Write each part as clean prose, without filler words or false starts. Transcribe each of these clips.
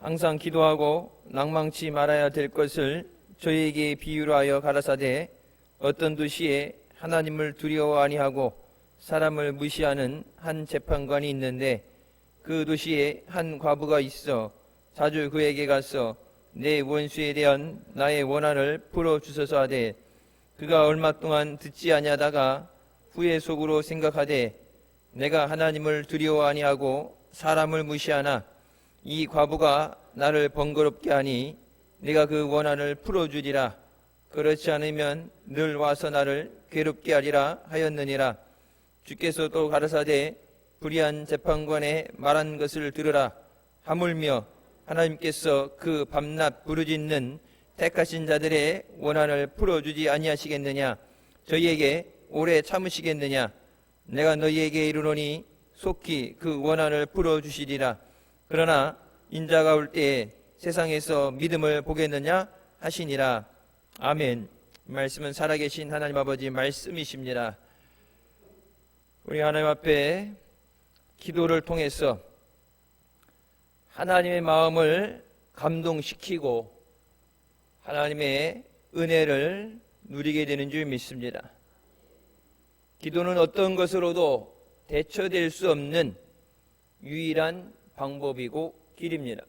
항상 기도하고 낭망치 말아야 될 것을 저희에게 비유로 하여 가라사대 어떤 도시에 하나님을 두려워 아니하고 사람을 무시하는 한 재판관이 있는데 그 도시에 한 과부가 있어 자주 그에게 가서 내 원수에 대한 나의 원한을 풀어주소서 하되 그가 얼마 동안 듣지 아니하다가 후에 속으로 생각하되 내가 하나님을 두려워 아니하고 사람을 무시하나 이 과부가 나를 번거롭게 하니 내가 그 원한을 풀어주리라. 그렇지 않으면 늘 와서 나를 괴롭게 하리라 하였느니라. 주께서 또 가라사대 불의한 재판관의 말한 것을 들으라. 하물며 하나님께서 그 밤낮 부르짖는 택하신 자들의 원한을 풀어주지 아니하시겠느냐. 저희에게 오래 참으시겠느냐. 내가 너희에게 이르노니 속히 그 원한을 풀어주시리라. 그러나 인자가 올 때에 세상에서 믿음을 보겠느냐 하시니라. 아멘. 이 말씀은 살아계신 하나님 아버지 말씀이십니다. 우리 하나님 앞에 기도를 통해서 하나님의 마음을 감동시키고 하나님의 은혜를 누리게 되는 줄 믿습니다. 기도는 어떤 것으로도 대처될 수 없는 유일한 방법이고 길입니다.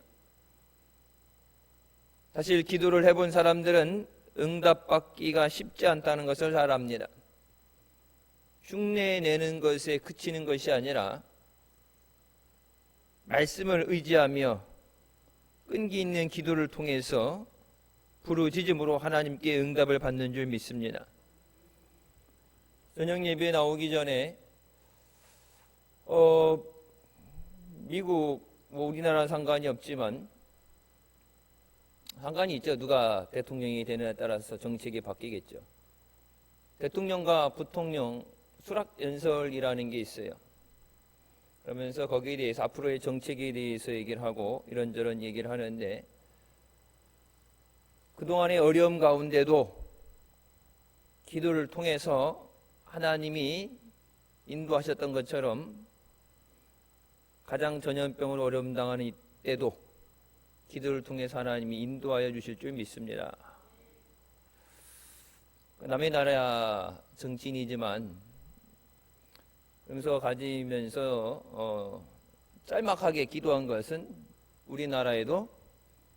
사실 기도를 해본 사람들은 응답받기가 쉽지 않다는 것을 잘 압니다. 흉내내는 것에 그치는 것이 아니라 말씀을 의지하며 끈기 있는 기도를 통해서 부르짖음으로 하나님께 응답을 받는 줄 믿습니다. 저녁 예배에 나오기 전에 미국 우리나라 상관이 없지만 상관이 있죠. 누가 대통령이 되느냐에 따라서 정책이 바뀌겠죠. 대통령과 부통령 수락연설이라는 게 있어요. 그러면서 거기에 대해서 앞으로의 정책에 대해서 얘기를 하고 이런저런 얘기를 하는데 그동안의 어려움 가운데도 기도를 통해서 하나님이 인도하셨던 것처럼 가장 전염병으로 어려움 당하는 이때도 기도를 통해서 하나님이 인도하여 주실 줄 믿습니다. 남의 나라 정치인이지만 음서 가지면서 짤막하게 기도한 것은 우리나라에도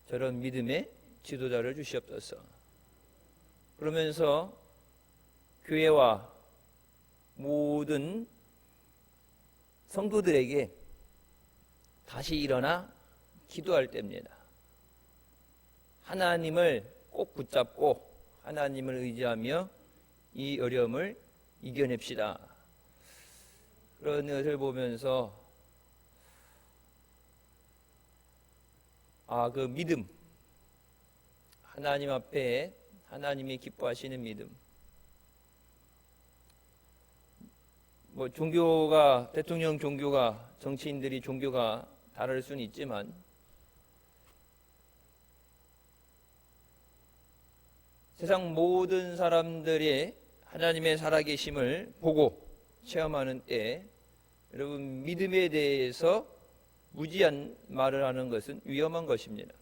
저런 믿음의 지도자를 주시옵소서. 그러면서 교회와 모든 성도들에게 다시 일어나 기도할 때입니다. 하나님을 꼭 붙잡고 하나님을 의지하며 이 어려움을 이겨냅시다. 그런 것을 보면서 그 믿음, 하나님 앞에 하나님이 기뻐하시는 믿음. 종교가, 대통령 종교가, 정치인들이 종교가 다를 수는 있지만 세상 모든 사람들의 하나님의 살아계심을 보고 체험하는 때 여러분 믿음에 대해서 무지한 말을 하는 것은 위험한 것입니다.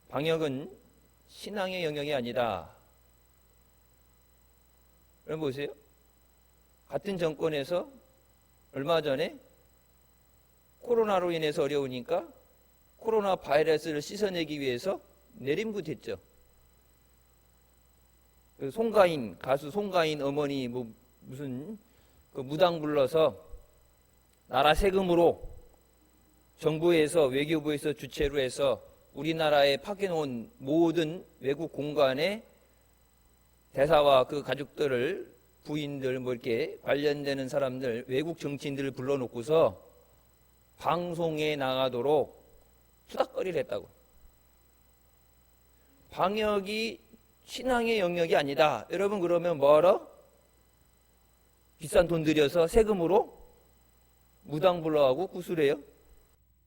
방역은 신앙의 영역이 아니다. 여러분 보세요. 같은 정권에서 얼마 전에 코로나로 인해서 어려우니까 코로나 바이러스를 씻어내기 위해서 내림부됐죠. 가수 송가인 어머니 무슨 무당 불러서 나라 세금으로 정부에서 외교부에서 주최로 해서 우리나라에 파견온 모든 외국 공관의 대사와 그 가족들을 부인들 이렇게 관련되는 사람들 외국 정치인들을 불러놓고서 방송에 나가도록 투닥거리를 했다고. 방역이 신앙의 영역이 아니다. 여러분 그러면 뭐하러? 비싼 돈 들여서 세금으로 무당 불러가고 구술해요?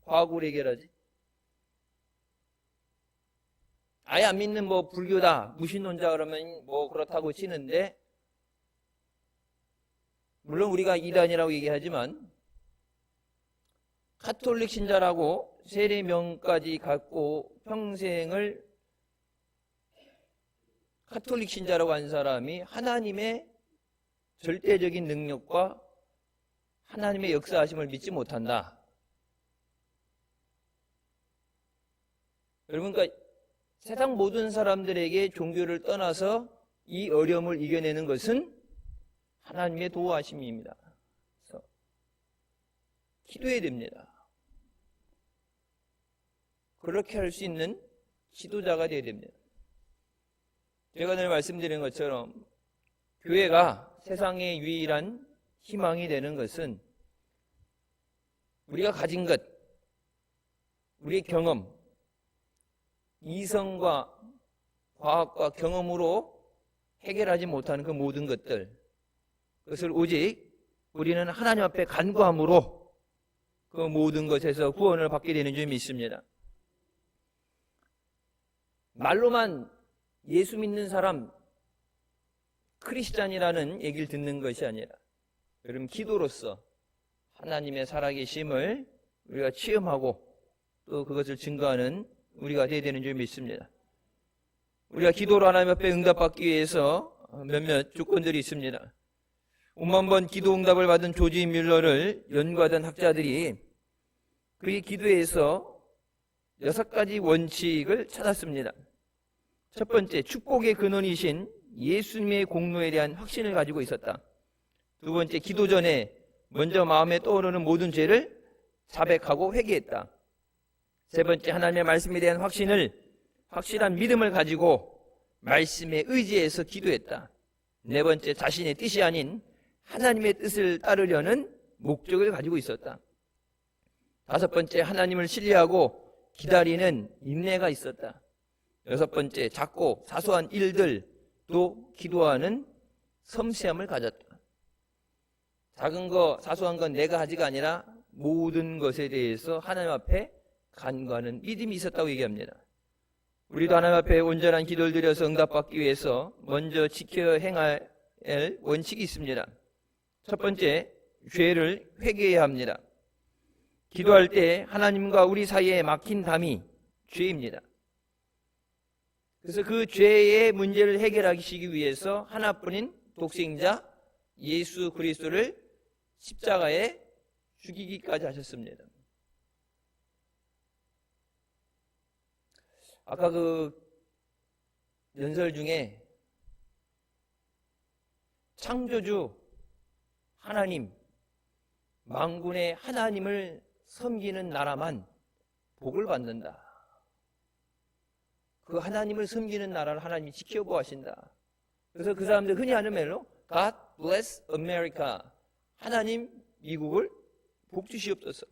과학으로 해결하지. 아예 안 믿는 불교다, 무신론자 그러면 그렇다고 치는데 물론 우리가 이단이라고 얘기하지만 가톨릭 신자라고 세례명까지 갖고 평생을 가톨릭 신자라고 한 사람이 하나님의 절대적인 능력과 하나님의 역사하심을 믿지 못한다. 여러분, 그러니까 세상 모든 사람들에게 종교를 떠나서 이 어려움을 이겨내는 것은 하나님의 도우하심입니다. 그래서 기도해야 됩니다. 그렇게 할 수 있는 지도자가 되어야 됩니다. 제가 늘 말씀드린 것처럼 교회가 세상의 유일한 희망이 되는 것은 우리가 가진 것, 우리의 경험, 이성과 과학과 경험으로 해결하지 못하는 그 모든 것들, 그것을 오직 우리는 하나님 앞에 간구함으로 그 모든 것에서 구원을 받게 되는 줄 믿습니다. 말로만 예수 믿는 사람, 크리스찬이라는 얘기를 듣는 것이 아니라 여러분 기도로서 하나님의 살아계심을 우리가 체험하고 또 그것을 증거하는 우리가 되어야 되는 줄 믿습니다. 우리가 기도로 하나님 앞에 응답받기 위해서 몇몇 조건들이 있습니다. 5만 번 기도 응답을 받은 조지 뮬러를 연구하던 학자들이 그의 기도에서 6가지 원칙을 찾았습니다. 첫 번째, 축복의 근원이신 예수님의 공로에 대한 확신을 가지고 있었다. 두 번째, 기도 전에 먼저 마음에 떠오르는 모든 죄를 자백하고 회개했다. 세 번째, 하나님의 말씀에 대한 확실한 믿음을 가지고 말씀에 의지해서 기도했다. 네 번째, 자신의 뜻이 아닌 하나님의 뜻을 따르려는 목적을 가지고 있었다. 다섯 번째, 하나님을 신뢰하고 기다리는 인내가 있었다. 여섯 번째, 작고 사소한 일들도 기도하는 섬세함을 가졌다. 작은 거, 사소한 건 내가 하지가 아니라 모든 것에 대해서 하나님 앞에 간구하는 믿음이 있었다고 얘기합니다. 우리도 하나님 앞에 온전한 기도를 드려서 응답받기 위해서 먼저 지켜야 행할 원칙이 있습니다. 첫 번째, 죄를 회개해야 합니다. 기도할 때 하나님과 우리 사이에 막힌 담이 죄입니다. 그래서 그 죄의 문제를 해결하기 위해서 하나뿐인 독생자 예수 그리스도를 십자가에 죽이기까지 하셨습니다. 아까 그 연설 중에 창조주 하나님, 만군의 하나님을 섬기는 나라만 복을 받는다. 그 하나님을 섬기는 나라를 하나님이 지켜보아신다. 그래서 그 사람들 흔히 하는 말로 God bless America. 하나님 미국을 복 주시옵소서.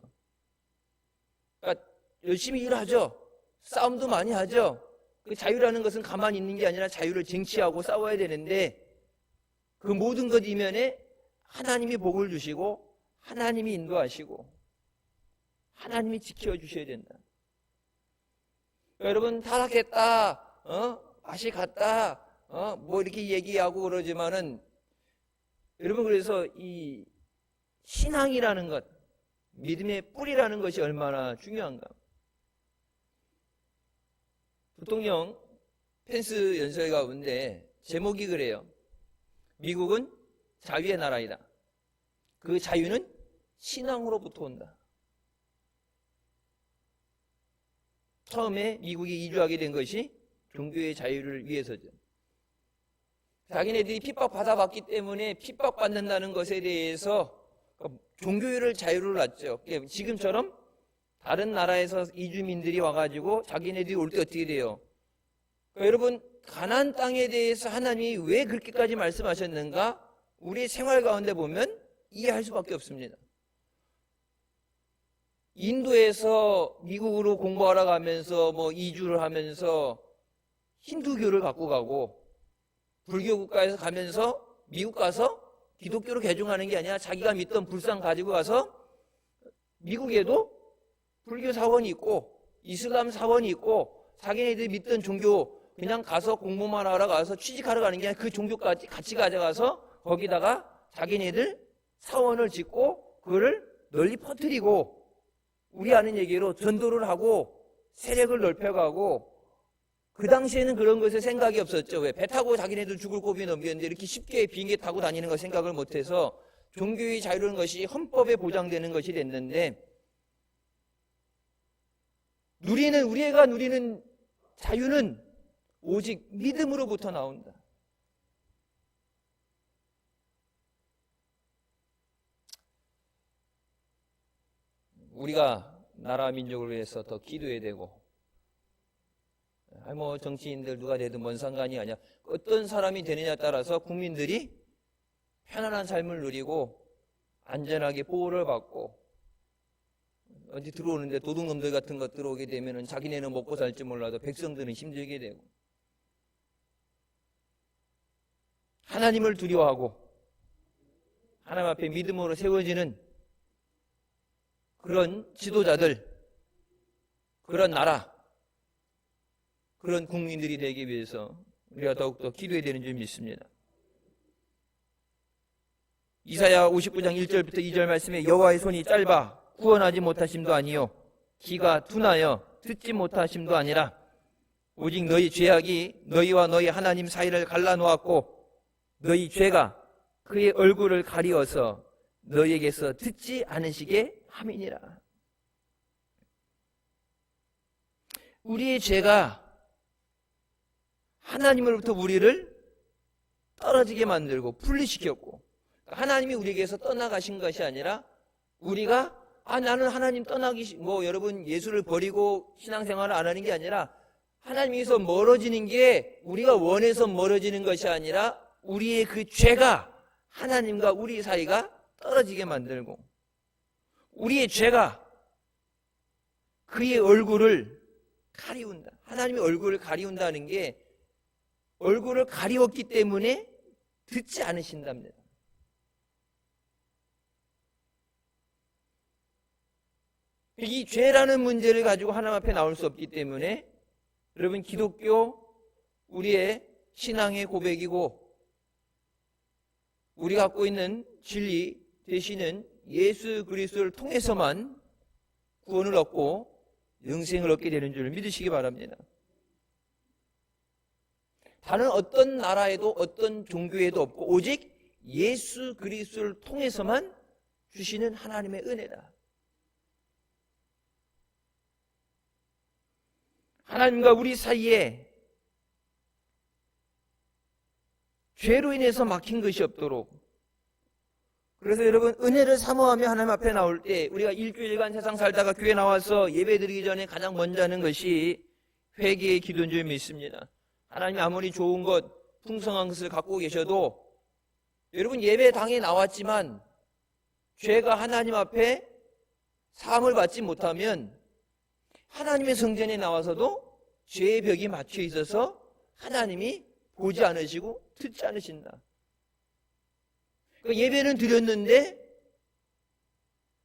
그러니까 열심히 일하죠. 싸움도 많이 하죠. 그 자유라는 것은 가만히 있는 게 아니라 자유를 쟁취하고 싸워야 되는데 그 모든 것 이면에 하나님이 복을 주시고 하나님이 인도하시고 하나님이 지켜주셔야 된다. 여러분 타락했다, 맛이 갔다, 뭐 이렇게 얘기하고 그러지만은 여러분 그래서 이 신앙이라는 것, 믿음의 뿌리라는 것이 얼마나 중요한가. 부통령 펜스 연설 가운데 제목이 그래요. 미국은 자유의 나라이다. 그 자유는 신앙으로부터 온다. 처음에 미국이 이주하게 된 것이 종교의 자유를 위해서죠. 자기네들이 핍박받아봤기 때문에 핍박받는다는 것에 대해서 종교를 자유를 놨죠. 지금처럼 다른 나라에서 이주민들이 와가지고 자기네들이 올 때 어떻게 돼요? 그러니까 여러분 가나안 땅에 대해서 하나님이 왜 그렇게까지 말씀하셨는가? 우리의 생활 가운데 보면 이해할 수밖에 없습니다. 인도에서 미국으로 공부하러 가면서 뭐 이주를 하면서 힌두교를 갖고 가고 불교 국가에서 가면서 미국 가서 기독교로 개종하는 게 아니라 자기가 믿던 불상 가지고 가서 미국에도 불교 사원이 있고 이슬람 사원이 있고 자기네들이 믿던 종교 그냥 가서 공부만 하러 가서 취직하러 가는 게 아니라 그 종교까지 같이 가져가서 거기다가 자기네들 사원을 짓고 그거를 널리 퍼뜨리고 우리 아는 얘기로 전도를 하고 세력을 넓혀가고, 그 당시에는 그런 것에 생각이 없었죠. 왜? 배 타고 자기네들 죽을 고비 넘겼는데 이렇게 쉽게 비행기 타고 다니는 걸 생각을 못해서 종교의 자유라는 것이 헌법에 보장되는 것이 됐는데, 우리가 누리는 자유는 오직 믿음으로부터 나온다. 우리가 나라 민족을 위해서 더 기도해야 되고, 뭐 정치인들 누가 되든 뭔 상관이 아니야. 어떤 사람이 되느냐에 따라서 국민들이 편안한 삶을 누리고 안전하게 보호를 받고, 어디 들어오는데 도둑놈들 같은 것 들어오게 되면 자기네는 먹고 살지 몰라도 백성들은 힘들게 되고, 하나님을 두려워하고 하나님 앞에 믿음으로 세워지는 그런 지도자들, 그런 나라, 그런 국민들이 되기 위해서 우리가 더욱더 기도해야 되는 줄 믿습니다. 이사야 59장 1절부터 2절 말씀에 여호와의 손이 짧아 구원하지 못하심도 아니요 귀가 둔하여 듣지 못하심도 아니라 오직 너희 죄악이 너희와 너희 하나님 사이를 갈라놓았고 너희 죄가 그의 얼굴을 가리워서 너희에게서 듣지 않으시게 함이니라. 우리의 죄가 하나님으로부터 우리를 떨어지게 만들고 분리시켰고, 하나님이 우리에게서 떠나가신 것이 아니라 우리가 나는 하나님 떠나기 여러분 예수를 버리고 신앙생활을 안 하는 게 아니라 하나님에서 멀어지는 게 우리가 원해서 멀어지는 것이 아니라 우리의 그 죄가 하나님과 우리 사이가 떨어지게 만들고, 우리의 죄가 그의 얼굴을 가리운다. 하나님의 얼굴을 가리운다는 게 얼굴을 가리웠기 때문에 듣지 않으신답니다. 이 죄라는 문제를 가지고 하나님 앞에 나올 수 없기 때문에 여러분, 기독교 우리의 신앙의 고백이고 우리가 갖고 있는 진리 되시는 예수 그리스도를 통해서만 구원을 얻고 영생을 얻게 되는 줄 믿으시기 바랍니다. 다른 어떤 나라에도 어떤 종교에도 없고 오직 예수 그리스도를 통해서만 주시는 하나님의 은혜다. 하나님과 우리 사이에 죄로 인해서 막힌 것이 없도록, 그래서 여러분 은혜를 사모하며 하나님 앞에 나올 때 우리가 일주일간 세상 살다가 교회 나와서 예배 드리기 전에 가장 먼저 하는 것이 회개의 기도인 줄 믿습니다. 하나님이 아무리 좋은 것, 풍성한 것을 갖고 계셔도 여러분 예배당에 나왔지만 죄가 하나님 앞에 사함을 받지 못하면 하나님의 성전에 나와서도 죄의 벽이 막혀 있어서 하나님이 보지 않으시고 듣지 않으신다. 그러니까 예배는 드렸는데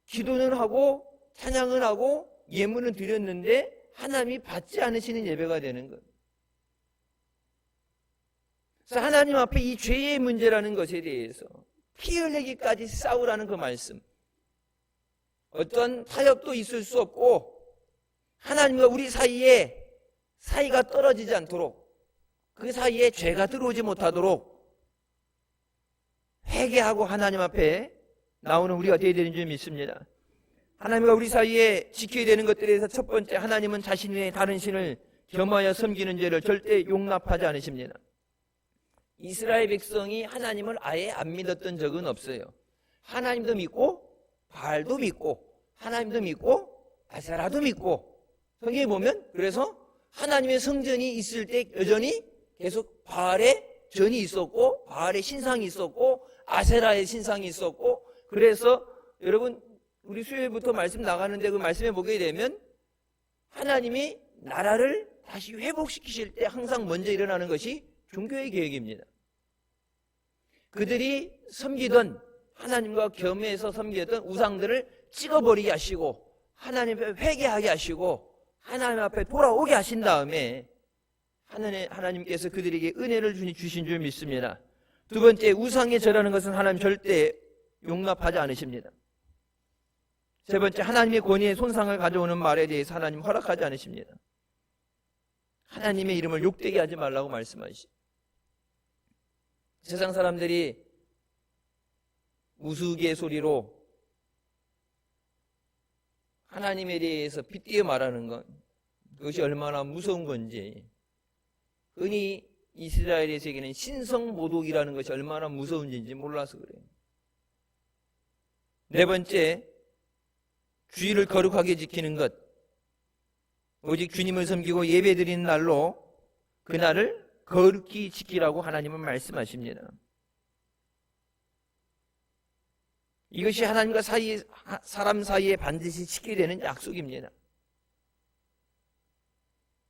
기도는 하고 찬양은 하고 예물은 드렸는데 하나님이 받지 않으시는 예배가 되는 것. 그래서 하나님 앞에 이 죄의 문제라는 것에 대해서 피 흘리기까지 싸우라는 그 말씀. 어떤 타협도 있을 수 없고 하나님과 우리 사이에 사이가 떨어지지 않도록, 그 사이에 죄가 들어오지 못하도록 회개하고 하나님 앞에 나오는 우리가 되어야 되는 줄 믿습니다. 하나님과 우리 사이에 지켜야 되는 것들에 대해서 첫 번째, 하나님은 자신 외에 다른 신을 겸하여 섬기는 죄를 절대 용납하지 않으십니다. 이스라엘 백성이 하나님을 아예 안 믿었던 적은 없어요. 하나님도 믿고 바알도 믿고 하나님도 믿고 아세라도 믿고, 성경에 보면 그래서 하나님의 성전이 있을 때 여전히 계속 바알의 전이 있었고 바알의 신상이 있었고 아세라의 신상이 있었고, 그래서 여러분 우리 수요일부터 말씀 나가는데 그 말씀에 보게 되면 하나님이 나라를 다시 회복시키실 때 항상 먼저 일어나는 것이 종교의 계획입니다. 그들이 섬기던 하나님과 겸해서 섬기던 우상들을 찍어버리게 하시고 하나님 앞에 회개하게 하시고 하나님 앞에 돌아오게 하신 다음에 하나님께서 그들에게 은혜를 주신 줄 믿습니다. 두 번째, 우상에 절하는 것은 하나님 절대 용납하지 않으십니다. 세 번째, 하나님의 권위에 손상을 가져오는 말에 대해서 하나님 허락하지 않으십니다. 하나님의 이름을 욕되게 하지 말라고 말씀하시죠. 세상 사람들이 우스갯소리로 하나님에 대해서 빗대어 말하는 것, 그것이 얼마나 무서운 건지, 흔히 이스라엘에서에게는 신성모독이라는 것이 얼마나 무서운지 몰라서 그래요. 네 번째, 주일을 거룩하게 지키는 것, 오직 주님을 섬기고 예배드리는 날로 그날을 거룩히 지키라고 하나님은 말씀하십니다. 이것이 하나님과 사람 사이에 반드시 지켜야 되는 약속입니다.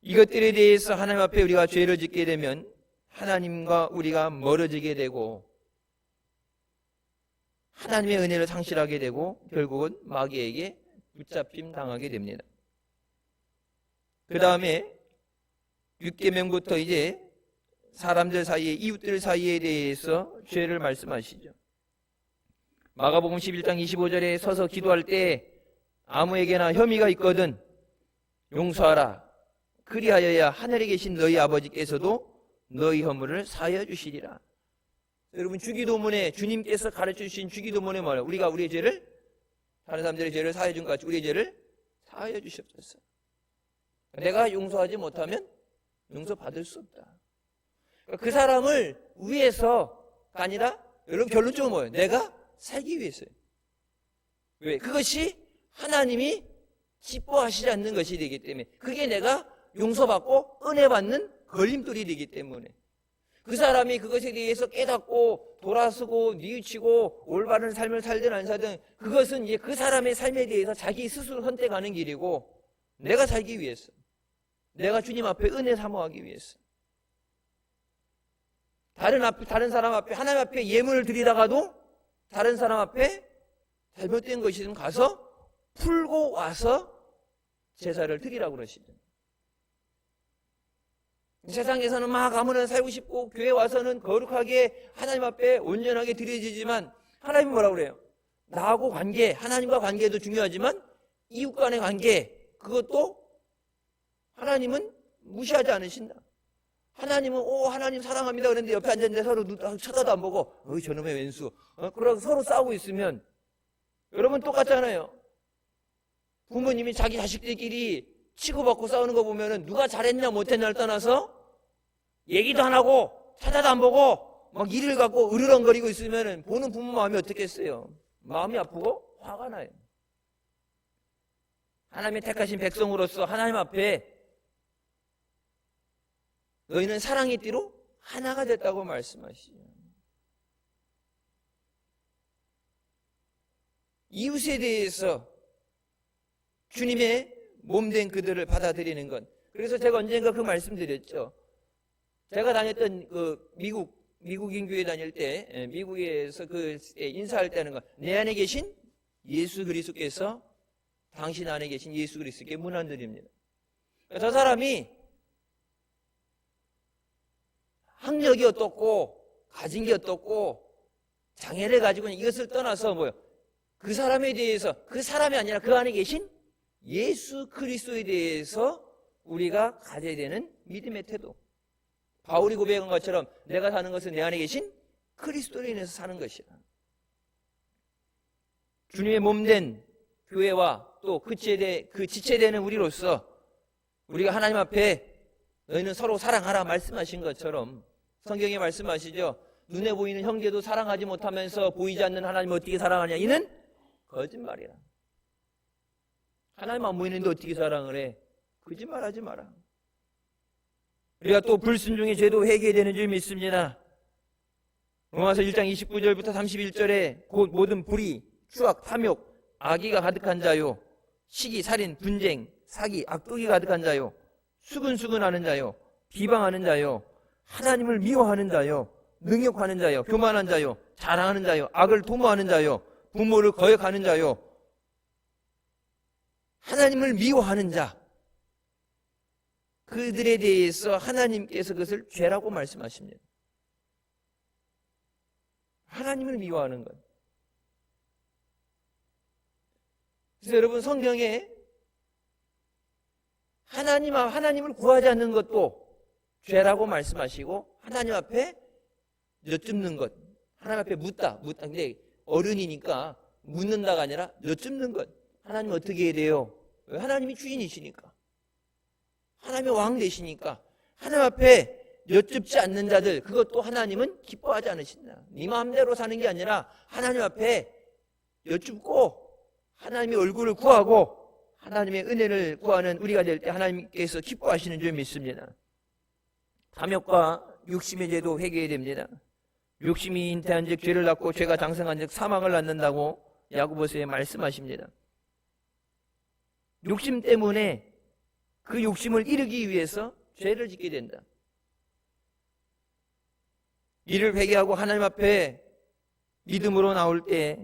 이것들에 대해서 하나님 앞에 우리가 죄를 짓게 되면 하나님과 우리가 멀어지게 되고 하나님의 은혜를 상실하게 되고 결국은 마귀에게 붙잡힘 당하게 됩니다. 그 다음에 6계명부터 이제 사람들 사이에, 이웃들 사이에 대해서 죄를 말씀하시죠. 마가복음 11장 25절에 서서 기도할 때 아무에게나 혐의가 있거든 용서하라. 그리하여야 하늘에 계신 너희 아버지께서도 너희 허물을 사하여 주시리라. 여러분, 주기도문에 주님께서 가르쳐주신 주기도문에 뭐예요? 우리가 우리의 죄를, 다른 사람들의 죄를 사하여 준 것 같이 우리의 죄를 사하여 주시옵소서. 내가 용서하지 못하면 용서받을 수 없다. 그 사람을 위해서가 아니라, 여러분 결론적으로 뭐예요? 내가 살기 위해서요. 왜? 그것이 하나님이 기뻐하시지 않는 것이 되기 때문에, 그게 내가 용서받고 은혜 받는 걸림돌이 되기 때문에, 그 사람이 그것에 대해서 깨닫고 돌아서고 뉘우치고 올바른 삶을 살든 안 살든 그것은 이제 그 사람의 삶에 대해서 자기 스스로 선택하는 길이고, 내가 살기 위해서, 내가 주님 앞에 은혜 사모하기 위해서, 다른 사람 앞에, 하나님 앞에 예물을 드리다가도 다른 사람 앞에 잘못된 것이든 가서 풀고 와서 제사를 드리라고 그러시죠. 세상에서는 막 아무나 살고 싶고 교회 와서는 거룩하게 하나님 앞에 온전하게 드려지지만, 하나님은 뭐라고 그래요? 나하고 관계, 하나님과 관계도 중요하지만 이웃 간의 관계, 그것도 하나님은 무시하지 않으신다. 하나님은 하나님 사랑합니다 그런데 옆에 앉았는데 서로 쳐다도 안 보고 저놈의 왼수, 그러고 서로 싸우고 있으면, 여러분 똑같잖아요. 부모님이 자기 자식들끼리 치고받고 싸우는 거 보면은 누가 잘했냐 못했냐를 떠나서 얘기도 안 하고 쳐다도 안 보고 막 이를 갖고 으르렁거리고 있으면은 보는 부모 마음이 어떻겠어요? 마음이 아프고 화가 나요. 하나님의 택하신 백성으로서 하나님 앞에 너희는 사랑의 띠로 하나가 됐다고 말씀하시죠. 이웃에 대해서 주님의 몸된 그들을 받아들이는 것. 그래서 제가 언젠가 그 말씀드렸죠. 제가 다녔던 그 미국인 교회 다닐 때, 미국에서 그 인사할 때 하는 거, 내 안에 계신 예수 그리스도께서 당신 안에 계신 예수 그리스도께 문안드립니다. 저 사람이 학력이 어떻고 가진 게 어떻고 장애를 가지고 이것을 떠나서 뭐요? 그 사람에 대해서, 그 사람이 아니라 그 안에 계신 예수 그리스도에 대해서 우리가 가져야 되는 믿음의 태도. 바울이 고백한 것처럼 내가 사는 것은 내 안에 계신 그리스도로 인해서 사는 것이다. 주님의 몸된 교회와 또 그 지체되는 우리로서 우리가 하나님 앞에 너희는 서로 사랑하라 말씀하신 것처럼, 성경에 말씀하시죠. 눈에 보이는 형제도 사랑하지 못하면서 보이지 않는 하나님 어떻게 사랑하냐? 이는 거짓말이라. 하나님 안 보이는데 어떻게 사랑을 해? 거짓말하지 마라. 우리가 또 불순종의 죄도 회개되는 줄 믿습니다. 로마서 1장 29절부터 31절에 곧 모든 불의, 추악, 탐욕, 악의가 가득한 자요, 시기, 살인, 분쟁, 사기, 악독이 가득한 자요, 수근수근하는 자요, 비방하는 자요, 하나님을 미워하는 자요, 능욕하는 자요, 교만한 자요, 자랑하는 자요, 악을 도모하는 자요, 부모를 거역하는 자요, 하나님을 미워하는 자, 그들에 대해서 하나님께서 그것을 죄라고 말씀하십니다. 하나님을 미워하는 것. 그래서 여러분 성경에 하나님을 구하지 않는 것도 죄라고 말씀하시고 하나님 앞에 여쭙는 것, 하나님 앞에 묻다. 근데 어른이니까 묻는다가 아니라 여쭙는 것. 하나님 어떻게 해야 돼요? 왜? 하나님이 주인이시니까. 하나님의 왕 되시니까. 하나님 앞에 여쭙지 않는 자들, 그것도 하나님은 기뻐하지 않으신다. 네 마음대로 사는 게 아니라 하나님 앞에 여쭙고 하나님의 얼굴을 구하고 하나님의 은혜를 구하는 우리가 될 때 하나님께서 기뻐하시는 줄 믿습니다. 탐욕과 욕심의 죄도 회개해야 됩니다. 욕심이 잉태한 즉 죄를 낳고 죄가 장성한 즉 사망을 낳는다고 야고보서에 말씀하십니다. 욕심 때문에 그 욕심을 이루기 위해서 죄를 짓게 된다. 이를 회개하고 하나님 앞에 믿음으로 나올 때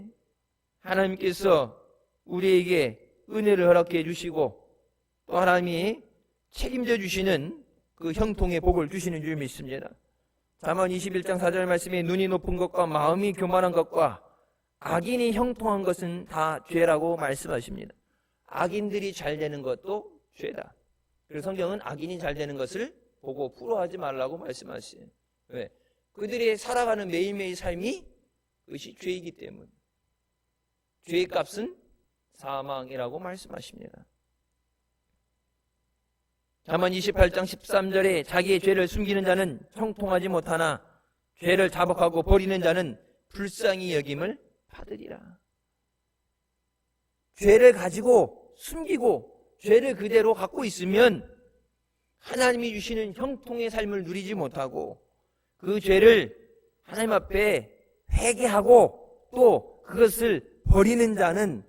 하나님께서 우리에게 은혜를 허락해 주시고 또 하나님이 책임져 주시는 그 형통의 복을 주시는 줄 믿습니다. 잠언 21장 4절 말씀에 눈이 높은 것과 마음이 교만한 것과 악인이 형통한 것은 다 죄라고 말씀하십니다. 악인들이 잘 되는 것도 죄다. 그래서 성경은 악인이 잘 되는 것을 보고 부러워하지 말라고 말씀하시죠. 왜? 그들이 살아가는 매일매일 삶이 그것이 죄이기 때문에. 죄의 값은 사망이라고 말씀하십니다. 잠언 28장 13절에 자기의 죄를 숨기는 자는 형통하지 못하나 죄를 자복하고 버리는 자는 불쌍히 여김을 받으리라. 죄를 가지고 숨기고 죄를 그대로 갖고 있으면 하나님이 주시는 형통의 삶을 누리지 못하고 그 죄를 하나님 앞에 회개하고 또 그것을 버리는 자는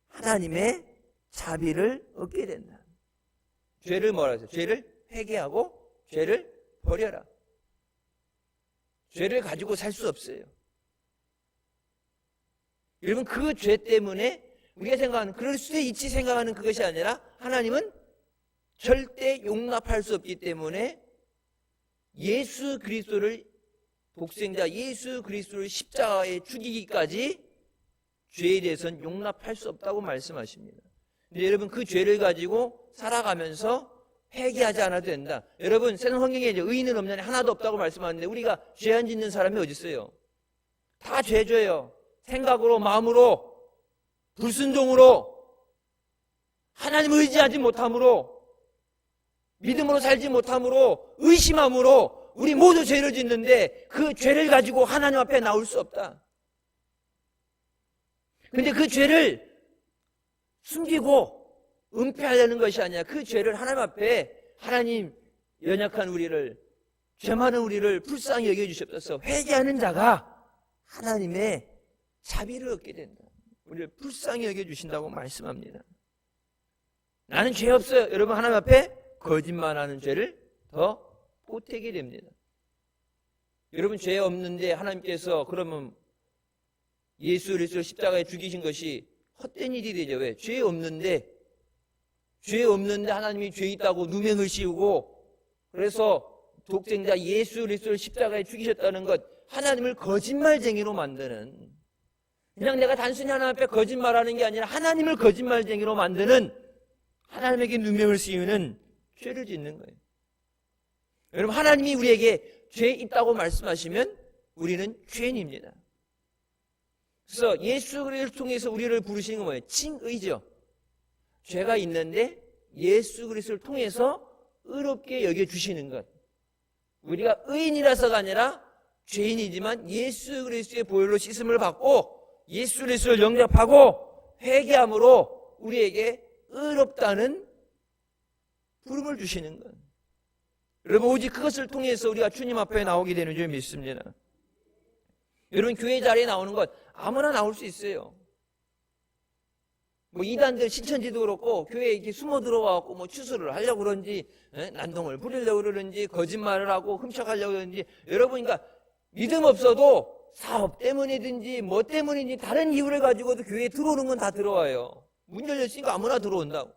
하나님의 자비를 얻게 된다. 죄를 뭐라 했어요? 죄를 회개하고 죄를 버려라. 죄를 가지고 살 수 없어요. 여러분 그 죄 때문에 우리가 생각하는 그럴 수도 있지 생각하는 그것이 아니라 하나님은 절대 용납할 수 없기 때문에 예수 그리스도를 독생자 예수 그리스도를 십자가에 죽이기까지 죄에 대해서는 용납할 수 없다고 말씀하십니다. 근데 여러분 그 죄를 가지고 살아가면서 회개하지 않아도 된다. 여러분 세상 환경에 이제 의인은 없느냐 하나도 없다고 말씀하는데 우리가 죄 안 짓는 사람이 어디 있어요? 다 죄져요. 생각으로 마음으로 불순종으로 하나님을 의지하지 못함으로 믿음으로 살지 못함으로 의심함으로 우리 모두 죄를 짓는데 그 죄를 가지고 하나님 앞에 나올 수 없다. 근데 그 죄를 숨기고 은폐하려는 것이 아니라 그 죄를 하나님 앞에 하나님 연약한 우리를 죄 많은 우리를 불쌍히 여겨주시옵소서. 회개하는 자가 하나님의 자비를 얻게 된다. 우리를 불쌍히 여겨주신다고 말씀합니다. 나는 죄 없어요. 여러분 하나님 앞에 거짓말하는 죄를 더 보태게 됩니다. 여러분 죄 없는데 하나님께서 그러면 예수 그리스도를 십자가에 죽이신 것이 헛된 일이 되죠. 왜? 죄 없는데 하나님이 죄 있다고 누명을 씌우고 그래서 독생자 예수 그리스도를 십자가에 죽이셨다는 것 하나님을 거짓말쟁이로 만드는 그냥 내가 단순히 하나님 앞에 거짓말하는 게 아니라 하나님을 거짓말쟁이로 만드는 하나님에게 누명을 씌우는 죄를 짓는 거예요. 여러분 하나님이 우리에게 죄 있다고 말씀하시면 우리는 죄인입니다. 그래서 예수 그리스도를 통해서 우리를 부르시는 건 뭐예요? 칭의죠. 죄가 있는데 예수 그리스도를 통해서 의롭게 여겨주시는 것. 우리가 의인이라서가 아니라 죄인이지만 예수 그리스도의 보혈로 씻음을 받고 예수 그리스도를 영접하고 회개함으로 우리에게 의롭다는 부름을 주시는 것. 여러분 오직 그것을 통해서 우리가 주님 앞에 나오게 되는 줄 믿습니다. 여러분 교회 자리에 나오는 것 아무나 나올 수 있어요. 뭐 이단들 신천지도 그렇고 교회에 이렇게 숨어 들어와갖고 뭐 추수를 하려고 그러는지 난동을 부리려고 그러는지 거짓말을 하고 훔쳐가려고 그러는지 여러분 그러니까 믿음 없어도 사업 때문이든지 뭐 때문인지 다른 이유를 가지고도 교회에 들어오는 건 다 들어와요. 문 열렸으니까 아무나 들어온다고.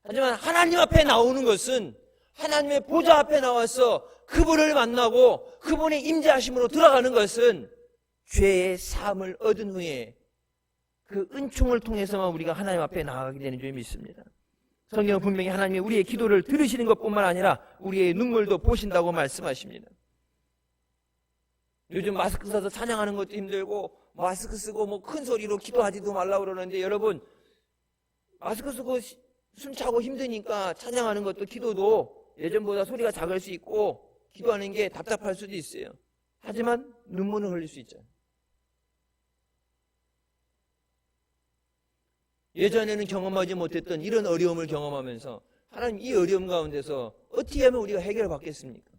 하지만 하나님 앞에 나오는 것은 하나님의 보좌 앞에 나와서 그분을 만나고 그분의 임재하심으로 들어가는 것은 죄의 사함을 얻은 후에 그 은총을 통해서만 우리가 하나님 앞에 나아가게 되는 줄 믿습니다. 성경은 분명히 하나님이 우리의 기도를 들으시는 것뿐만 아니라 우리의 눈물도 보신다고 말씀하십니다. 요즘 마스크 써서 찬양하는 것도 힘들고 마스크 쓰고 뭐 큰 소리로 기도하지도 말라고 그러는데, 여러분 마스크 쓰고 숨 차고 힘드니까 찬양하는 것도 기도도 예전보다 소리가 작을 수 있고 기도하는 게 답답할 수도 있어요. 하지만 눈물을 흘릴 수 있죠. 예전에는 경험하지 못했던 이런 어려움을 경험하면서 하나님 이 어려움 가운데서 어떻게 하면 우리가 해결을 받겠습니까?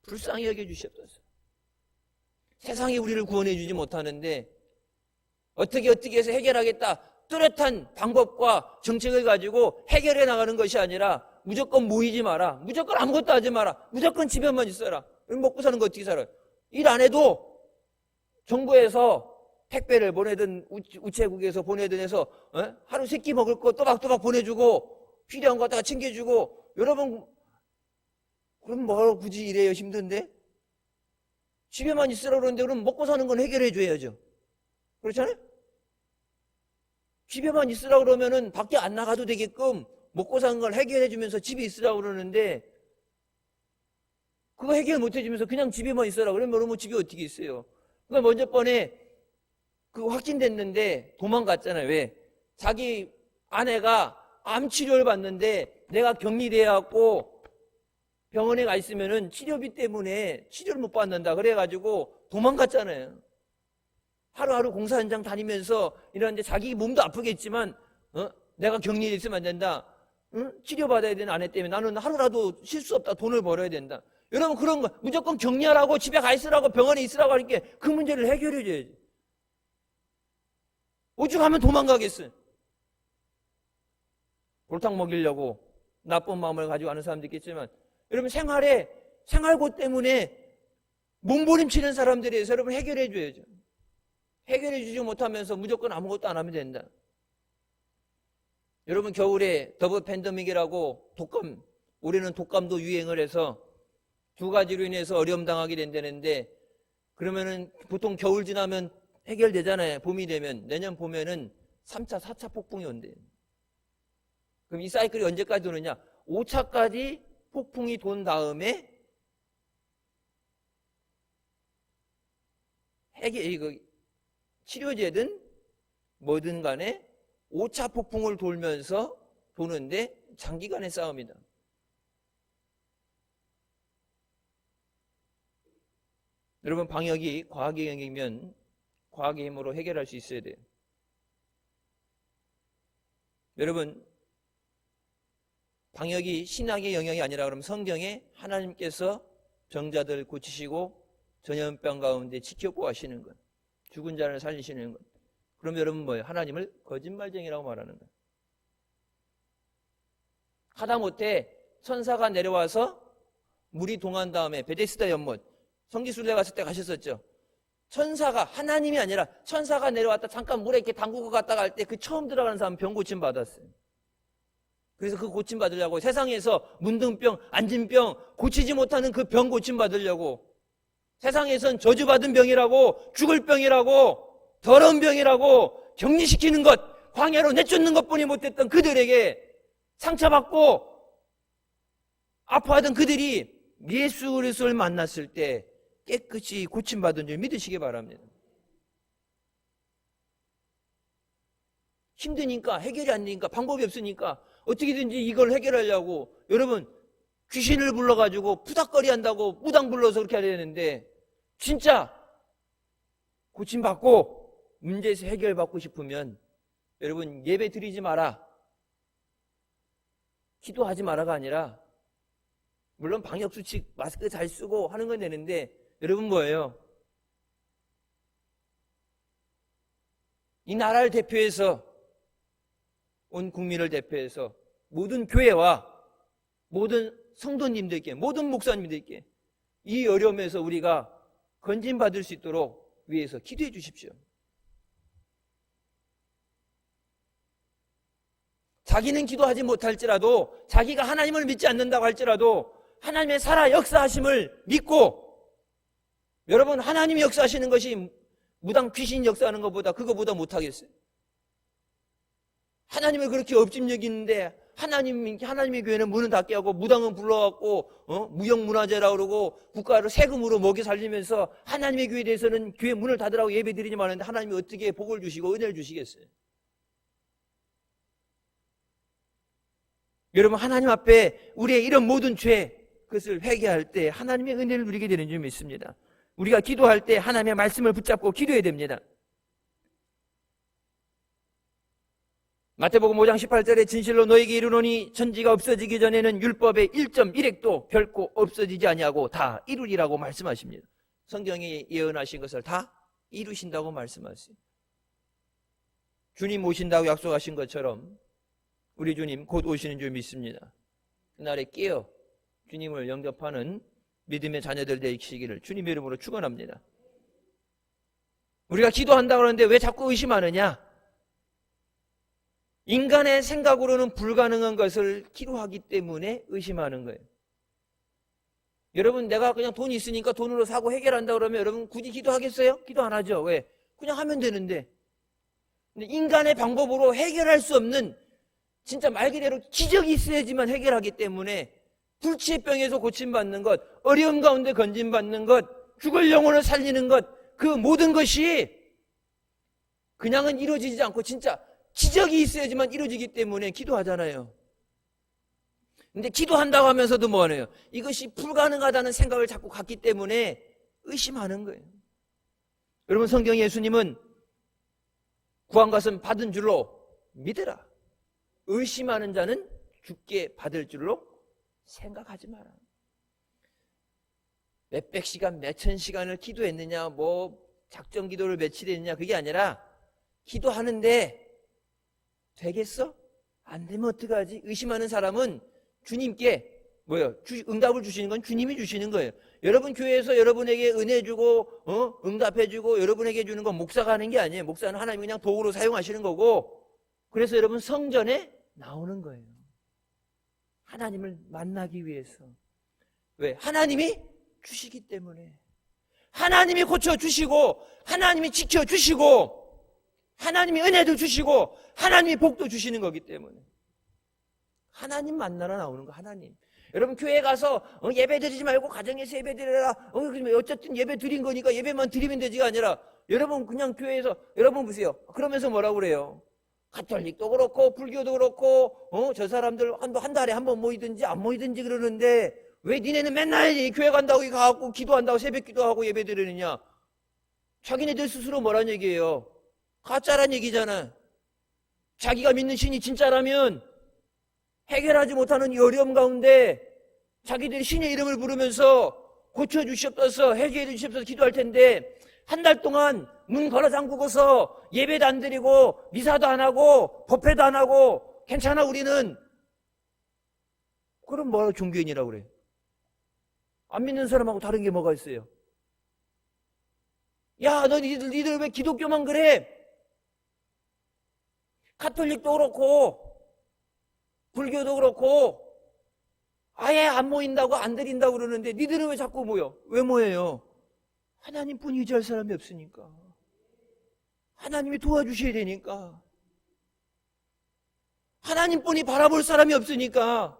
불쌍히 여겨주시옵소서. 세상이 우리를 구원해 주지 못하는데 어떻게 해서 해결하겠다, 뚜렷한 방법과 정책을 가지고 해결해 나가는 것이 아니라 무조건 모이지 마라, 무조건 아무것도 하지 마라, 무조건 집에만 있어라. 먹고 사는 거 어떻게 살아요? 일 안 해도 정부에서 택배를 보내든 우체국에서 보내든 해서 하루 3끼 먹을 거 또박또박 보내주고 필요한 거 갖다가 챙겨주고, 여러분 그럼 뭐 굳이 이래요? 힘든데? 집에만 있으라고 그러는데 그럼 먹고 사는 건 해결해 줘야죠. 그렇잖아요? 집에만 있으라고 그러면은 밖에 안 나가도 되게끔 먹고 사는 걸 해결해 주면서 집에 있으라고 그러는데, 그거 해결 못 해주면서 그냥 집에만 있으라고 그러면 여러분 집에 어떻게 있어요? 그러니까 먼저 번에 그거 확진됐는데 도망갔잖아요. 왜? 자기 아내가 암 치료를 받는데 내가 격리돼야 갖고 병원에 가 있으면은 치료비 때문에 치료를 못 받는다 그래가지고 도망갔잖아요. 하루하루 공사 현장 다니면서 이러는데 자기 몸도 아프겠지만 내가 격리돼 있으면 안 된다. 치료받아야 되는 아내 때문에 나는 하루라도 쉴 수 없다. 돈을 벌어야 된다. 여러분 그런 거 무조건 격리하라고 집에 가 있으라고 병원에 있으라고 하니까 그 문제를 해결해 줘야지. 오죽하면 도망가겠어요. 골탕 먹이려고 나쁜 마음을 가지고 하는 사람도 있겠지만, 여러분 생활고 때문에 몸부림치는 사람들에 대해서 여러분 해결해 줘야죠. 해결해 주지 못하면서 무조건 아무것도 안 하면 된다. 여러분 겨울에 더블 팬데믹이라고 독감, 올해는 독감도 유행을 해서 2가지로 인해서 어려움 당하게 된다는데, 그러면은 보통 겨울 지나면 해결되잖아요. 봄이 되면. 내년 봄에는 3차, 4차 폭풍이 온대요. 그럼 이 사이클이 언제까지 도느냐? 5차까지 폭풍이 돈 다음에 치료제든 뭐든 간에 5차 폭풍을 돌면서 도는데 장기간의 싸움이다. 여러분 방역이 과학의 영역이면 과학의 힘으로 해결할 수 있어야 돼요. 여러분 방역이 신학의 영역이 아니라 그러면 성경에 하나님께서 병자들 고치시고 전염병 가운데 지켜보시는 것, 죽은 자를 살리시는 것. 그럼 여러분 뭐예요? 하나님을 거짓말쟁이라고 말하는 거예요. 하다못해 천사가 내려와서 물이 동한 다음에 베데스다 연못 성지순례 갔을 때 가셨었죠. 천사가, 하나님이 아니라 천사가 내려왔다 잠깐 물에 이렇게 담그고 갔다가 할 때 그 처음 들어가는 사람 병 고침 받았어요. 그래서 그 고침 받으려고 세상에서 문둥병, 안진병 고치지 못하는 그 병 고침 받으려고, 세상에선 저주받은 병이라고, 죽을 병이라고, 더러운 병이라고 격리시키는 것, 광야로 내쫓는 것뿐이 못했던 그들에게 상처받고 아파하던 그들이 예수 그리스도를 만났을 때 깨끗이 고침받은 줄 믿으시기 바랍니다. 힘드니까, 해결이 안 되니까, 방법이 없으니까 어떻게든지 이걸 해결하려고 여러분 귀신을 불러가지고 푸닥거리 한다고 무당 불러서 그렇게 해야 되는데, 진짜 고침받고 문제에서 해결받고 싶으면 여러분 예배 드리지 마라, 기도하지 마라가 아니라, 물론 방역수칙 마스크 잘 쓰고 하는 건 되는데 여러분 뭐예요? 이 나라를 대표해서, 온 국민을 대표해서 모든 교회와 모든 성도님들께, 모든 목사님들께 이 어려움에서 우리가 건진받을 수 있도록 위해서 기도해 주십시오. 자기는 기도하지 못할지라도, 자기가 하나님을 믿지 않는다고 할지라도 하나님의 살아 역사하심을 믿고, 여러분 하나님이 역사하시는 것이 무당 귀신 역사하는 것보다 그거보다 못하겠어요. 하나님을 그렇게 업집여기는데 하나님의 교회는 문은 닫게 하고 무당은 불러갖고 무형문화재라고 그러고 국가를 세금으로 먹여 살리면서 하나님의 교회에 대해서는 교회 문을 닫으라고 예배 드리지 말았는데 하나님이 어떻게 복을 주시고 은혜를 주시겠어요? 여러분, 하나님 앞에 우리의 이런 모든 죄, 그것을 회개할 때 하나님의 은혜를 누리게 되는 줄 믿습니다. 우리가 기도할 때 하나님의 말씀을 붙잡고 기도해야 됩니다. 마태복음 5장 18절에 진실로 너에게 이르노니 천지가 없어지기 전에는 율법의 1.1획도 결코 없어지지 아니하고 다 이루리라고 말씀하십니다. 성경에 예언하신 것을 다 이루신다고 말씀하세요. 주님 오신다고 약속하신 것처럼 우리 주님 곧 오시는 줄 믿습니다. 그날에 깨어 주님을 영접하는 믿음의 자녀들 되시기를 주님의 이름으로 축원합니다. 우리가 기도한다고 하는데 왜 자꾸 의심하느냐? 인간의 생각으로는 불가능한 것을 기도하기 때문에 의심하는 거예요. 여러분, 내가 그냥 돈이 있으니까 돈으로 사고 해결한다 그러면 여러분 굳이 기도하겠어요? 기도 안 하죠. 왜? 그냥 하면 되는데. 근데 인간의 방법으로 해결할 수 없는, 진짜 말 그대로 기적이 있어야지만 해결하기 때문에 불치의 병에서 고침받는 것, 어려움 가운데 건짐받는 것, 죽을 영혼을 살리는 것, 그 모든 것이 그냥은 이루어지지 않고 진짜 기적이 있어야지만 이루어지기 때문에 기도하잖아요. 근데 기도한다고 하면서도 뭐하네요? 이것이 불가능하다는 생각을 자꾸 갖기 때문에 의심하는 거예요. 여러분, 성경 예수님은 구한 것은 받은 줄로 믿으라. 의심하는 자는 죽게 받을 줄로 생각하지 마라. 몇백 시간, 몇천 시간을 기도했느냐, 작정 기도를 며칠 했느냐, 그게 아니라 기도하는데 되겠어? 안 되면 어떡하지? 의심하는 사람은 주님께 응답을 주시는 건 주님이 주시는 거예요. 여러분 교회에서 여러분에게 은혜 주고 응답해 주고 여러분에게 주는 건 목사가 하는 게 아니에요. 목사는 하나님이 그냥 도구로 사용하시는 거고, 그래서 여러분 성전에 나오는 거예요. 하나님을 만나기 위해서. 왜? 하나님이 주시기 때문에. 하나님이 고쳐주시고 하나님이 지켜주시고 하나님이 은혜도 주시고 하나님이 복도 주시는 거기 때문에 하나님 만나러 나오는 거. 하나님. 여러분 교회 가서 예배 드리지 말고 가정에서 예배 드려라. 어쨌든 예배 드린 거니까 예배만 드리면 되지가 아니라, 여러분 그냥 교회에서 여러분 보세요. 그러면서 뭐라고 그래요? 가톨릭도 그렇고 불교도 그렇고 저 사람들 한 달에 한 번 모이든지 안 모이든지 그러는데 왜 니네는 맨날 교회 간다고 가고 기도한다고 새벽 기도하고 예배 드리느냐? 자기네들 스스로 뭐란 얘기예요? 가짜란 얘기잖아. 자기가 믿는 신이 진짜라면 해결하지 못하는 이 어려움 가운데 자기들이 신의 이름을 부르면서 고쳐주시옵소서, 해결해 주시옵소서 기도할 텐데 한 달 동안 문 걸어 잠그고서 예배도 안 드리고 미사도 안 하고 법회도 안 하고 괜찮아 우리는. 그럼 뭐라고 종교인이라고 그래? 안 믿는 사람하고 다른 게 뭐가 있어요? 야, 너 니들 왜 기독교만 그래? 가톨릭도 그렇고 불교도 그렇고 아예 안 모인다고 안 드린다고 그러는데 니들은 왜 자꾸 모여? 왜 모여요? 하나님뿐 의지할 사람이 없으니까. 하나님이 도와주셔야 되니까. 하나님뿐이 바라볼 사람이 없으니까.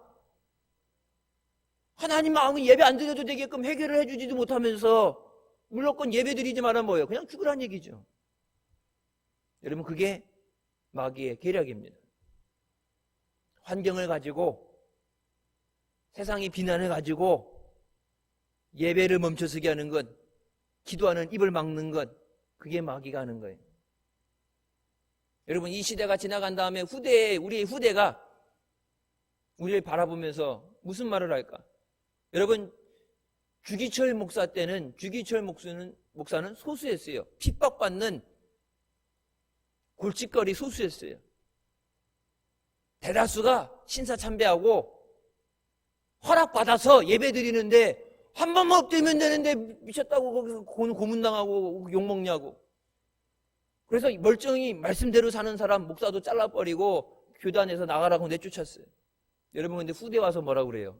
하나님 마음은 예배 안 드려도 되게끔 해결을 해주지도 못하면서 물론 예배 드리지 마라 뭐예요? 그냥 죽으란 얘기죠. 여러분, 그게 마귀의 계략입니다. 환경을 가지고, 세상의 비난을 가지고 예배를 멈춰서게 하는 것, 기도하는 입을 막는 것, 그게 마귀가 하는 거예요. 여러분, 이 시대가 지나간 다음에 우리의 후대가 우리를 바라보면서 무슨 말을 할까? 여러분, 주기철 목사 때는 주기철 목사는 소수였어요. 핍박받는 골칫거리 소수였어요. 대다수가 신사참배하고 허락받아서 예배 드리는데 한 번만 엎드리면 되는데 미쳤다고 거기서 고문당하고 욕먹냐고. 그래서 멀쩡히 말씀대로 사는 사람 목사도 잘라버리고 교단에서 나가라고 내쫓았어요. 여러분, 근데 후대 와서 뭐라고 그래요?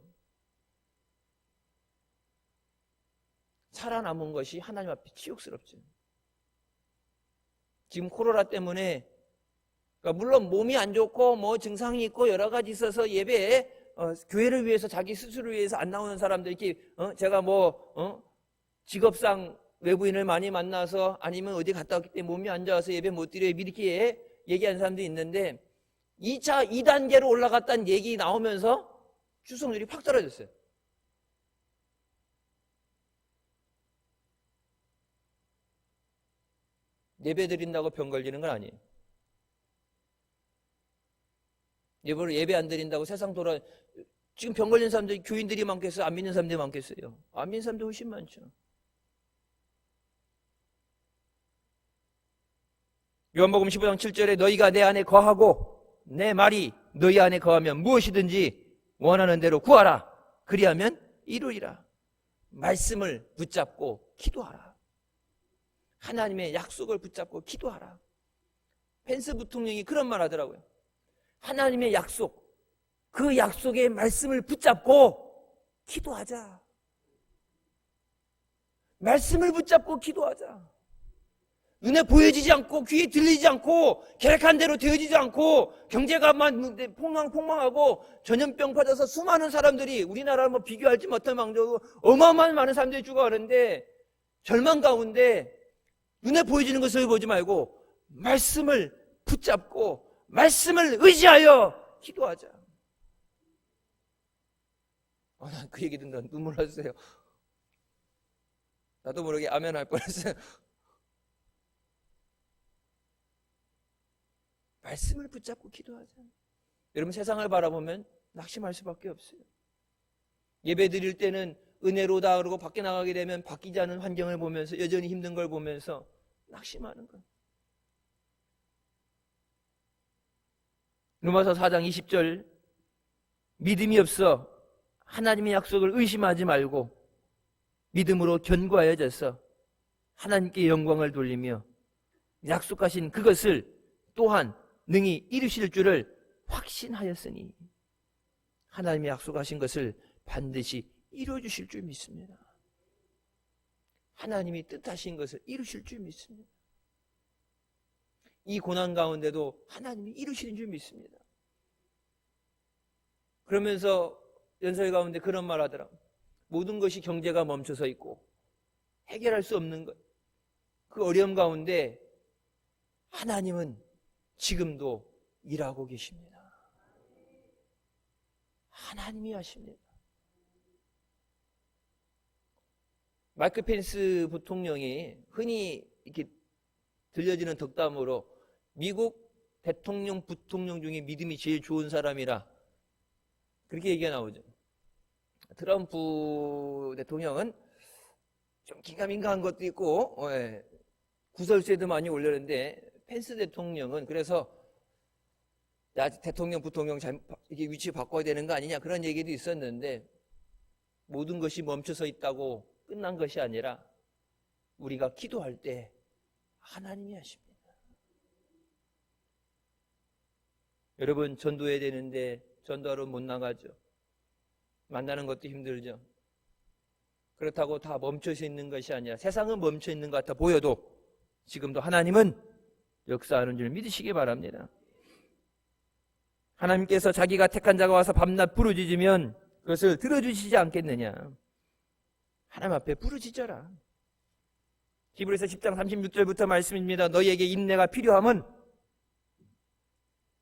살아남은 것이 하나님 앞에 치욕스럽죠. 지금 코로나 때문에, 그러니까 물론 몸이 안 좋고 뭐 증상이 있고 여러 가지 있어서 예배에 교회를 위해서 자기 스스로를 위해서 안 나오는 사람들, 이렇게 제가 직업상 외부인을 많이 만나서 아니면 어디 갔다 왔기 때문에 몸이 안 좋아서 예배 못 드려요, 이렇게 얘기하는 사람도 있는데 2차 2단계로 올라갔다는 얘기 나오면서 출석률이 확 떨어졌어요. 예배 드린다고 병 걸리는 건 아니에요. 예배 안 드린다고 세상 지금 병 걸린 사람들이 교인들이 많겠어요? 안 믿는 사람들이 많겠어요? 안 믿는 사람들이 훨씬 많죠. 요한복음 15장 7절에 너희가 내 안에 거하고 내 말이 너희 안에 거하면 무엇이든지 원하는 대로 구하라. 그리하면 이루리라. 말씀을 붙잡고 기도하라. 하나님의 약속을 붙잡고 기도하라. 펜스 부통령이 그런 말 하더라고요. 하나님의 약속, 그 약속의 말씀을 붙잡고 기도하자. 말씀을 붙잡고 기도하자. 눈에 보여지지 않고 귀에 들리지 않고 계획한 대로 되어지지 않고 경제가 폭망하고 전염병 퍼져서 수많은 사람들이 우리나라를 비교할지 못할 망정으로 어마어마한 많은 사람들이 죽어가는데 절망 가운데 눈에 보여지는 것을 보지 말고 말씀을 붙잡고 말씀을 의지하여 기도하자. 난 그 얘기 듣는 눈물 났어요. 나도 모르게 아멘 할 뻔했어요. 말씀을 붙잡고 기도하자. 여러분, 세상을 바라보면 낙심할 수밖에 없어요. 예배 드릴 때는 은혜로다 그러고 밖에 나가게 되면 바뀌지 않은 환경을 보면서 여전히 힘든 걸 보면서 낙심하는 거예요. 로마서 4장 20절, 믿음이 없어 하나님의 약속을 의심하지 말고 믿음으로 견고하여져서 하나님께 영광을 돌리며 약속하신 그것을 또한 능히 이루실 줄을 확신하였으니 하나님이 약속하신 것을 반드시 이루어주실 줄 믿습니다. 하나님이 뜻하신 것을 이루실 줄 믿습니다. 이 고난 가운데도 하나님이 이루시는 줄 믿습니다. 그러면서 연설 가운데 그런 말 하더라. 모든 것이 경제가 멈춰서 있고 해결할 수 없는 것, 그 어려움 가운데 하나님은 지금도 일하고 계십니다. 하나님이 하십니다. 마이크 펜스 부통령이 흔히 이렇게 들려지는 덕담으로 미국 대통령, 부통령 중에 믿음이 제일 좋은 사람이라 그렇게 얘기가 나오죠. 트럼프 대통령은 좀 기가민가한 것도 있고 구설수에도 많이 올렸는데 펜스 대통령은 그래서 야, 대통령, 부통령 이게 위치 바꿔야 되는 거 아니냐 그런 얘기도 있었는데 모든 것이 멈춰서 있다고 끝난 것이 아니라 우리가 기도할 때 하나님이 하십니다. 여러분, 전도해야 되는데 전도하러 못 나가죠. 만나는 것도 힘들죠. 그렇다고 다 멈춰서 있는 것이 아니라 세상은 멈춰 있는 것 같아 보여도 지금도 하나님은 역사하는 줄 믿으시기 바랍니다. 하나님께서 자기가 택한 자가 와서 밤낮 부르짖으면 그것을 들어주시지 않겠느냐. 하나님 앞에 부르짖어라. 히브리서 10장 36절부터 말씀입니다. 너희에게 인내가 필요함은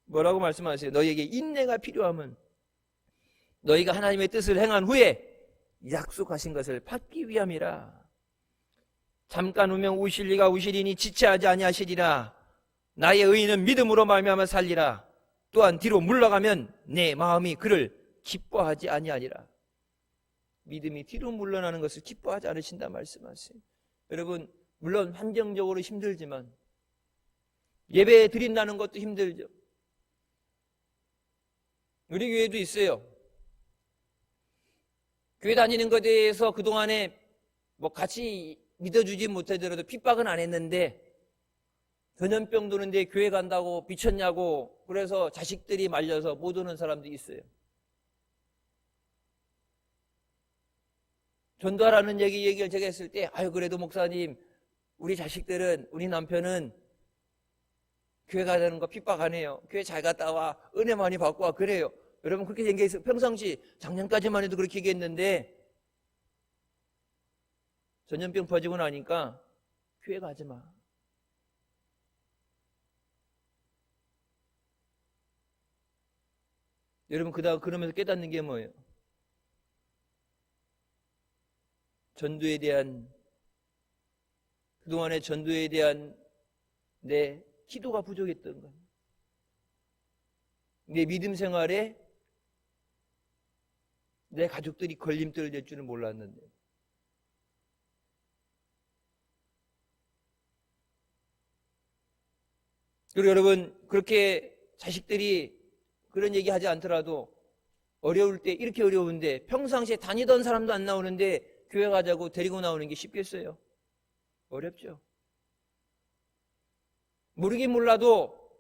뭐라고 말씀하세요? 너희에게 인내가 필요함은 너희가 하나님의 뜻을 행한 후에 약속하신 것을 받기 위함이라. 잠깐 오면 우실리가 우실이니 지체하지 아니하시리라. 나의 의인은 믿음으로 말미암아 살리라. 또한 뒤로 물러가면 내 마음이 그를 기뻐하지 아니하리라. 믿음이 뒤로 물러나는 것을 기뻐하지 않으신다 말씀하세요. 여러분, 물론 환경적으로 힘들지만 예배 드린다는 것도 힘들죠. 우리 교회도 있어요. 교회 다니는 것에 대해서 그동안에 같이 믿어주지 못하더라도 핍박은 안 했는데 전염병 도는데 교회 간다고 미쳤냐고 그래서 자식들이 말려서 못 오는 사람도 있어요. 전도하라는 얘기를 제가 했을 때 그래도 목사님 우리 자식들은 우리 남편은 교회 가자는 거 핍박하네요. 교회 잘 갔다 와. 은혜 많이 받고 와. 그래요. 여러분 그렇게 얘기해서 평상시 작년까지만 해도 그렇게 얘기했는데 전염병 퍼지고 나니까 교회 가지 마. 여러분 그러면서 깨닫는 게 뭐예요? 전도에 대한 그동안의 전도에 대한 내 기도가 부족했던 거예요. 내 믿음 생활에 내 가족들이 걸림돌 될 줄은 몰랐는데. 그리고 여러분 그렇게 자식들이 그런 얘기 하지 않더라도 어려울 때 이렇게 어려운데 평상시에 다니던 사람도 안 나오는데 교회 가자고 데리고 나오는 게 쉽겠어요? 어렵죠. 모르긴 몰라도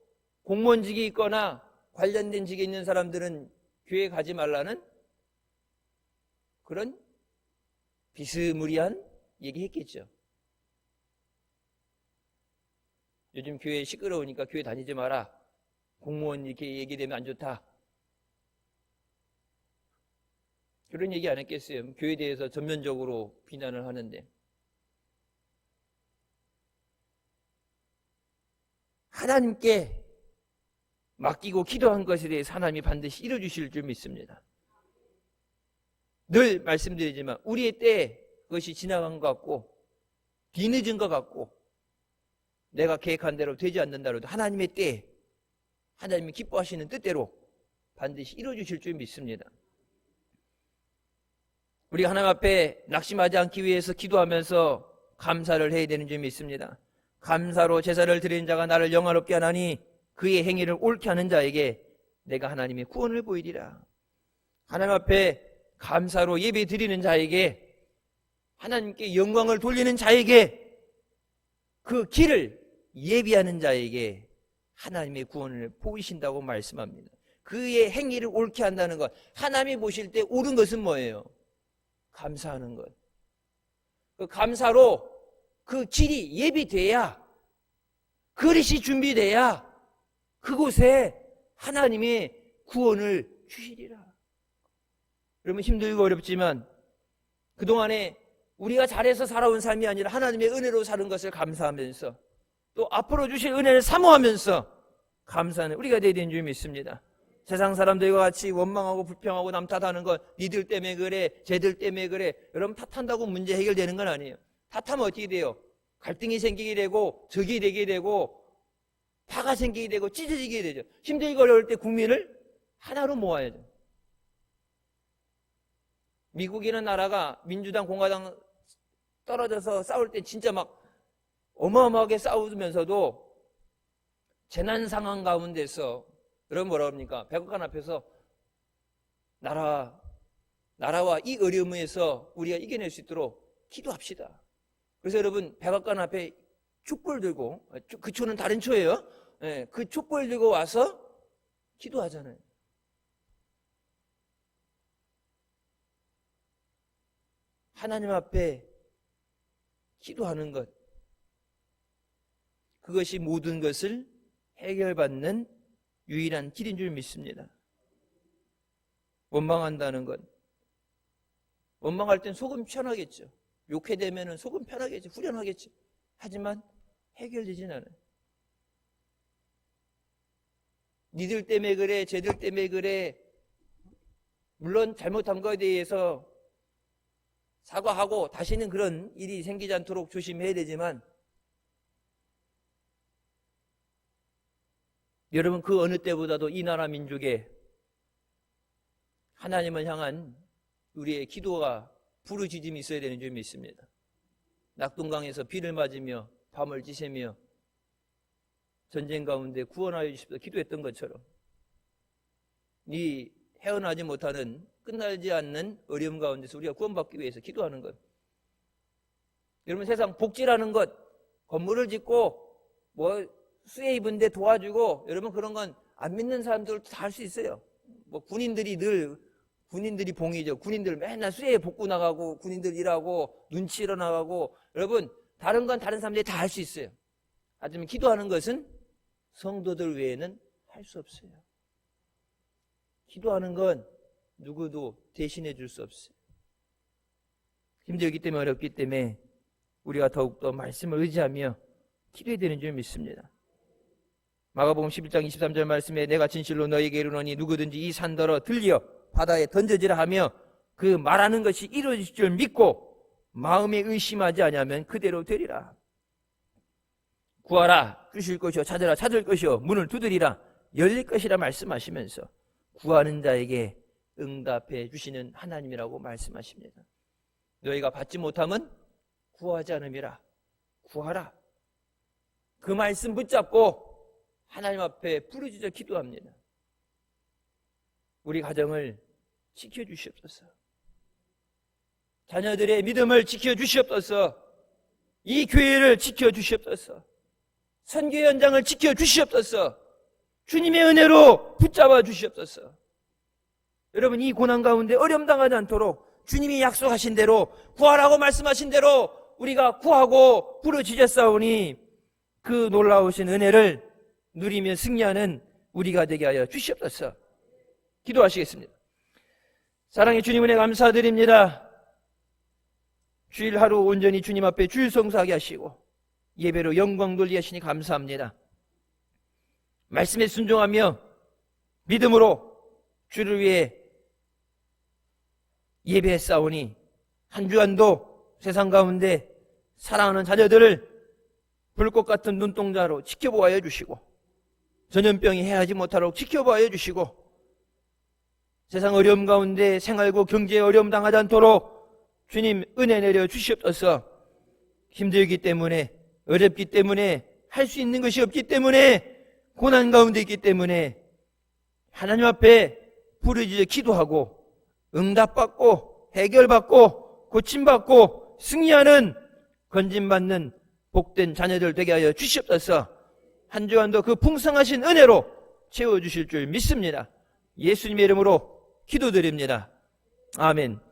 공무원직이 있거나 관련된 직에 있는 사람들은 교회 가지 말라는 그런 비스무리한 얘기했겠죠. 요즘 교회 시끄러우니까 교회 다니지 마라. 공무원 이렇게 얘기되면 안 좋다. 그런 얘기 안 했겠어요. 교회에 대해서 전면적으로 비난을 하는데. 하나님께 맡기고 기도한 것에 대해서 하나님이 반드시 이뤄주실 줄 믿습니다. 늘 말씀드리지만 우리의 때 그것이 지나간 것 같고 뒤늦은 것 같고 내가 계획한 대로 되지 않는다 해도 하나님의 때 하나님이 기뻐하시는 뜻대로 반드시 이뤄주실 줄 믿습니다. 우리가 하나님 앞에 낙심하지 않기 위해서 기도하면서 감사를 해야 되는 줄 믿습니다. 감사로 제사를 드리는 자가 나를 영화롭게 하나니 그의 행위를 옳게 하는 자에게 내가 하나님의 구원을 보이리라. 하나님 앞에 감사로 예배 드리는 자에게 하나님께 영광을 돌리는 자에게 그 길을 예비하는 자에게 하나님의 구원을 보이신다고 말씀합니다. 그의 행위를 옳게 한다는 것, 하나님이 보실 때 옳은 것은 뭐예요? 감사하는 것. 그 감사로 그 길이 예비돼야, 그릇이 준비돼야 그곳에 하나님의 구원을 주시리라. 여러분 힘들고 어렵지만 그동안에 우리가 잘해서 살아온 삶이 아니라 하나님의 은혜로 사는 것을 감사하면서 또 앞으로 주실 은혜를 사모하면서 감사하는 우리가 되어야 되는 줄 믿습니다. 세상 사람들과 같이 원망하고 불평하고 남 탓하는 건 니들 때문에 그래, 쟤들 때문에 그래. 여러분 탓한다고 문제 해결되는 건 아니에요. 탓하면 어떻게 돼요? 갈등이 생기게 되고 적이 되게 되고 파가 생기게 되고 찢어지게 되죠. 힘들고 어려울 때 국민을 하나로 모아야죠. 미국이라는 나라가 민주당 공화당 떨어져서 싸울 때 진짜 막 어마어마하게 싸우면서도 재난 상황 가운데서 여러분 뭐라 합니까? 백악관 앞에서 나라와 이 어려움에서 우리가 이겨낼 수 있도록 기도합시다. 그래서 여러분 백악관 앞에 촛불 들고, 그 초는 다른 초예요. 그 촛불 들고 와서 기도하잖아요. 하나님 앞에 기도하는 것, 그것이 모든 것을 해결받는 유일한 길인 줄 믿습니다. 원망한다는 것, 원망할 땐 속은 편하겠죠. 욕해대면 속은 편하겠죠. 후련하겠죠. 하지만 해결되진 않아요. 니들 때문에 그래, 쟤들 때문에 그래. 물론 잘못한 것에 대해서 사과하고 다시는 그런 일이 생기지 않도록 조심해야 되지만 여러분 그 어느 때보다도 이 나라 민족에 하나님을 향한 우리의 기도가 부르짖음이 있어야 되는 줄 믿습니다. 낙동강에서 비를 맞으며 밤을 지새며 전쟁 가운데 구원하여 주십시오 기도했던 것처럼 이 헤어나지 못하는 끝나지 않는 어려움 가운데서 우리가 구원받기 위해서 기도하는 것. 여러분 세상 복지라는 것, 건물을 짓고 뭐 수혜 입은 데 도와주고 여러분 그런 건 안 믿는 사람들도 다 할 수 있어요. 뭐 군인들이 봉이죠. 군인들 맨날 수혜에 복구 나가고 군인들 일하고 눈치 일어나가고 여러분 다른 건 다른 사람들이 다 할 수 있어요. 하지만 기도하는 것은 성도들 외에는 할 수 없어요. 기도하는 건 누구도 대신해 줄 수 없어요. 힘들기 때문에 어렵기 때문에 우리가 더욱더 말씀을 의지하며 기도해야 되는 줄 믿습니다. 마가복음 11장 23절 말씀에 내가 진실로 너희에게 이르노니 누구든지 이 산더러 들려 바다에 던져지라 하며 그 말하는 것이 이루어질 줄 믿고 마음에 의심하지 아니하면 그대로 되리라. 구하라 주실 것이요 찾으라 찾을 것이요 문을 두드리라 열릴 것이라 말씀하시면서 구하는 자에게 응답해 주시는 하나님이라고 말씀하십니다. 너희가 받지 못하면 구하지 않음이라. 구하라. 그 말씀 붙잡고 하나님 앞에 부르짖어 기도합니다. 우리 가정을 지켜주시옵소서. 자녀들의 믿음을 지켜주시옵소서. 이 교회를 지켜주시옵소서. 선교 현장을 지켜주시옵소서. 주님의 은혜로 붙잡아 주시옵소서. 여러분, 이 고난 가운데 어려움 당하지 않도록 주님이 약속하신 대로 구하라고 말씀하신 대로 우리가 구하고 부르짖었사오니 그 놀라우신 은혜를 누리며 승리하는 우리가 되게 하여 주시옵소서. 기도하시겠습니다. 사랑의 주님 은혜 감사드립니다. 주일 하루 온전히 주님 앞에 주일 성사하게 하시고 예배로 영광 돌리게 하시니 감사합니다. 말씀에 순종하며 믿음으로 주를 위해 예배했사오니 한 주간도 세상 가운데 사랑하는 자녀들을 불꽃 같은 눈동자로 지켜보아여 주시고 전염병이 해하지 못하도록 지켜보아여 주시고 세상 어려움 가운데 생활고 경제에 어려움 당하지 않도록 주님 은혜 내려 주시옵소서. 힘들기 때문에 어렵기 때문에 할 수 있는 것이 없기 때문에 고난 가운데 있기 때문에 하나님 앞에 부르짖어 기도하고 응답받고 해결받고 고침받고 승리하는 건진받는 복된 자녀들 되게 하여 주시옵소서. 한 주간도 그 풍성하신 은혜로 채워주실 줄 믿습니다. 예수님의 이름으로 기도드립니다. 아멘.